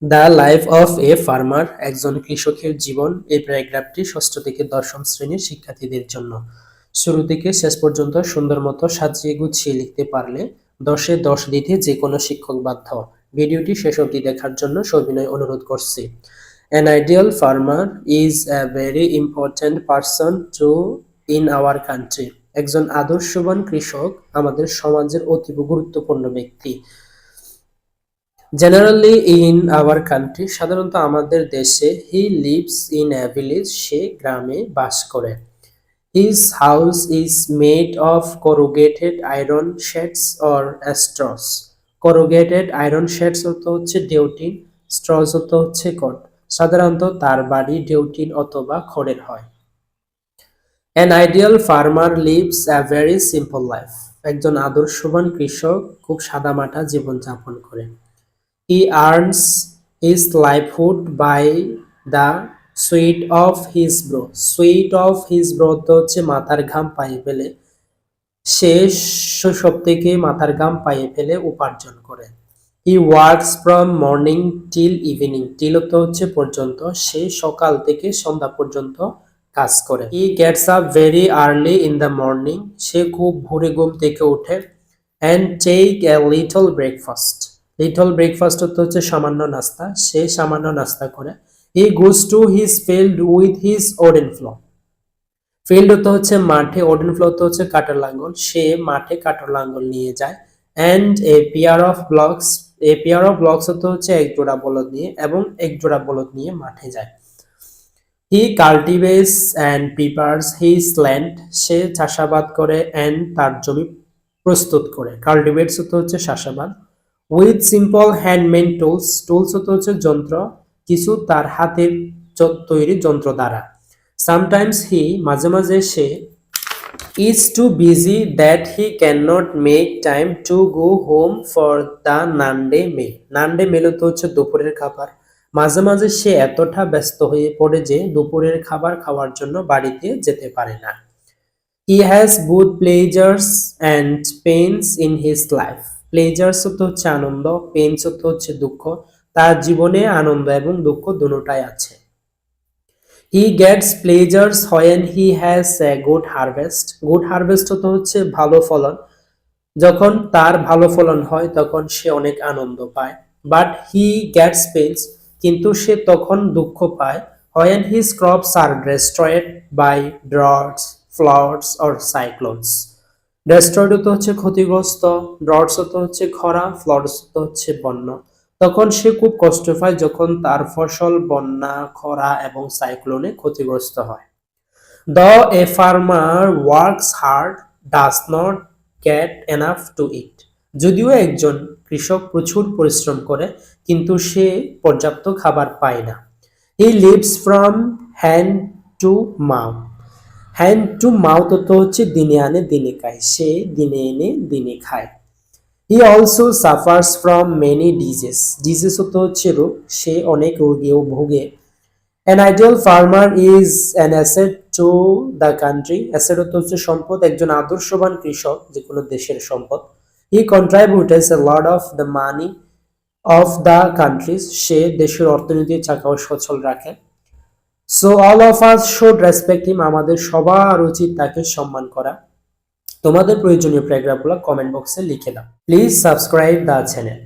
The life of a farmer, একজন কৃষকের জীবন। এই প্যারাগ্রাফটি ষষ্ঠ থেকে দশম শ্রেণীর শিক্ষার্থীদের জন্য। শুরু থেকে শেষ পর্যন্ত সুন্দর মতো সাজিয়ে গুছিয়ে লিখতে পারলে 10-এ 10 দিতে যে কোনো শিক্ষক বাধ্য। ভিডিওটি শেষ অবধি দেখার জন্য সবিনয় অনুরোধ করছি। An ideal farmer is a very important person to in our country. একজন আদর্শবান কৃষক আমাদের সমাজের অতীব গুরুত্বপূর্ণ ব্যক্তি। Generally in our country, সাধারণত আমাদের দেশে, he lives in a village, সে গ্রামে বাস করে। His house is made of corrugated iron sheds or straws. Corrugated iron sheds অর্থ হচ্ছে ডেউটিন, straws অর্থ হচ্ছে খড়। সাধারণত তার বাড়ি ডেউটিন অথবা খড়ের হয়। An ideal farmer lives a very simple life. একজন আদর্শবান কৃষক খুব সাদামাটা জীবনযাপন করে। He earns his livelihood by the sweat of his brow. Sweat of his brow হচ্ছে মাথার ঘাম পায়ে ফেলে, সে শৈশব থেকে মাথার ঘাম পায়ে ফেলে উপার্জন করে। He works from morning till evening. till হচ্ছে পর্যন্ত, সে সকাল থেকে সন্ধ্যা পর্যন্ত কাজ করে। He gets up very early in the morning. সে খুব ভোরে ঘুম থেকে ওঠে। And take a little breakfast. Little breakfast হচ্ছে সামান্য নাস্তা, সে সামান্য নাস্তা করে। He goes to his field with his oden plough. Field হচ্ছে মাঠে, ওডেন ফ্লো হচ্ছে কাটার লাঙ্গল, সে মাঠে কাটার লাঙ্গল নিয়ে যায়। And a pair of blocks. a pair of blocks হচ্ছে এক জোড়া বলদ নিয়ে, এবং এক জোড়া বলদ নিয়ে মাঠে যায়। He cultivates and prepares his land. সে চাষাবাদ করে and তার জমি প্রস্তুত করে। কাল্টিভেটস হচ্ছে চাষাবাদ। With simple handmade tools. tools হচ্ছে যন্ত্র, কিছু তার হাতের তৈরি যন্ত্র দ্বারা। Sometimes he, মাঝে মাঝে সে, is too busy that he cannot make time to go home for the noonday meal. noonday meal হচ্ছে দুপুরের খাবার। মাঝে মাঝে সে এতটা ব্যস্ত হয়ে পড়ে যে দুপুরের খাবার খাওয়ার জন্য বাড়িতে যেতে পারে না। He has both pleasures and pains in his life. Pleasures হচ্ছে আনন্দ, পেইনস হচ্ছে দুঃখ। তার জীবনে আনন্দ এবং দুঃখ দুটোটাই আছে। He gets pleasures when he has a good harvest. good harvest হচ্ছে ভালো ফলন। যখন তার ভালো ফলন হয় তখন সে অনেক আনন্দ পায়। But he gets pains. কিন্তু সে তখন দুঃখ পায় when his crops are destroyed by droughts, floods or cyclones. Destroyed হচ্ছে ক্ষতিগ্রস্ত, ড্রটস হচ্ছে খরা, ফ্লাডস হচ্ছে বন্যা। তখন সে খুব কষ্ট পায় যখন তার ফসল বন্যা, খরা এবং সাইক্লোনে ক্ষতিগ্রস্ত হয়। Though a farmer works hard, does not get enough to eat. যদিও একজন কৃষক প্রচুর পরিশ্রম করে, কিন্তু সে পর্যাপ্ত খাবার পায় না। He lives from hand to mouth. Hand to mouth হচ্ছে দিনে আনে দিনে খায়, সে দিনে এনে দিনে খায়। He also suffers from many diseases. disease হচ্ছে রোগ, সে অনেক রোগেও ভোগে। An ideal farmer is an asset to the country. asset হচ্ছে সম্পদ, একজন আদর্শবান কৃষক যে কোনো দেশের সম্পদ। He contributes a lot of the money of the countries. সে দেশের অর্থনীতির চাকাও সচল রাখে। So all of us should respect him. আমাদের সবার উচিত তাকে সম্মান করা। তোমাদের প্রয়োজনীয় প্যারাগ্রাফগুলো কমেন্ট বক্সে লিখে দাও। Please subscribe the channel.